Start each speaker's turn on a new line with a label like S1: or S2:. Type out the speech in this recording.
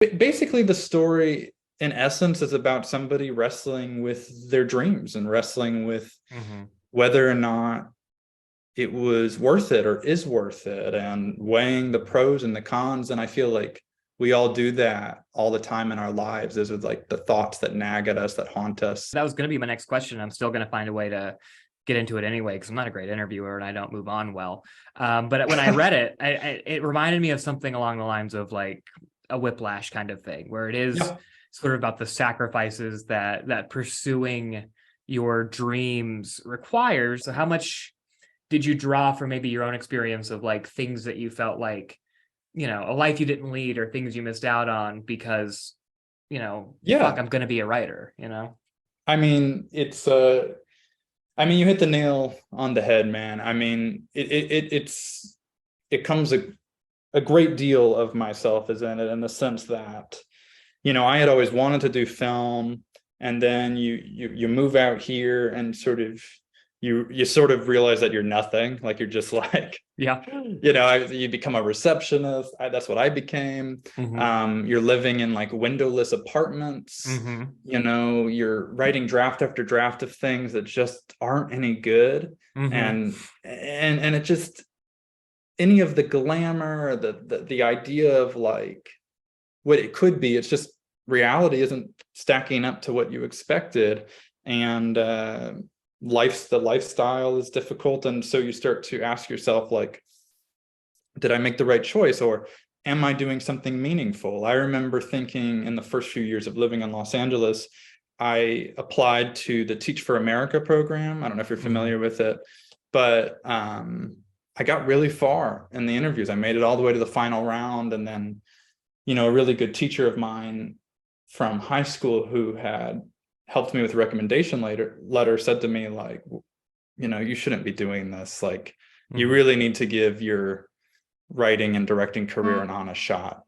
S1: Basically, the story in essence is about somebody wrestling with their dreams and wrestling with whether or not it was worth it or is worth it, and weighing the pros and the cons. And I feel like we all do that all the time in our lives. Those are like the thoughts that nag at us, that haunt us.
S2: That was going to be my next question. I'm still going to find a way to get into it anyway, because I'm not a great interviewer and I don't move on well. But when I read it, it reminded me of something along the lines of like a Whiplash kind of thing, where it is sort of about the sacrifices that pursuing your dreams requires. So how much did you draw from maybe your own experience of like things that you felt like, a life you didn't lead or things you missed out on because, fuck, I'm going to be a writer,
S1: I mean, you hit the nail on the head, man. I mean, it comes a great deal of myself is in it, in the sense that, I had always wanted to do film, and then you move out here and sort of you sort of realize that you're nothing. Like, you're just like, you become a receptionist. That's what I became. You're living in like windowless apartments. You're writing draft after draft of things that just aren't any good. And it just, any of the glamour, the idea of like what it could be, it's just reality isn't stacking up to what you expected. And the lifestyle is difficult. And so you start to ask yourself, like, did I make the right choice, or am I doing something meaningful? I remember thinking in the first few years of living in Los Angeles, I applied to the Teach for America program. I don't know if you're familiar with it, but I got really far in the interviews. I made it all the way to the final round. And then, a really good teacher of mine from high school who had helped me with a recommendation letter said to me, like, you shouldn't be doing this. Like, you really need to give your writing and directing career an honest shot.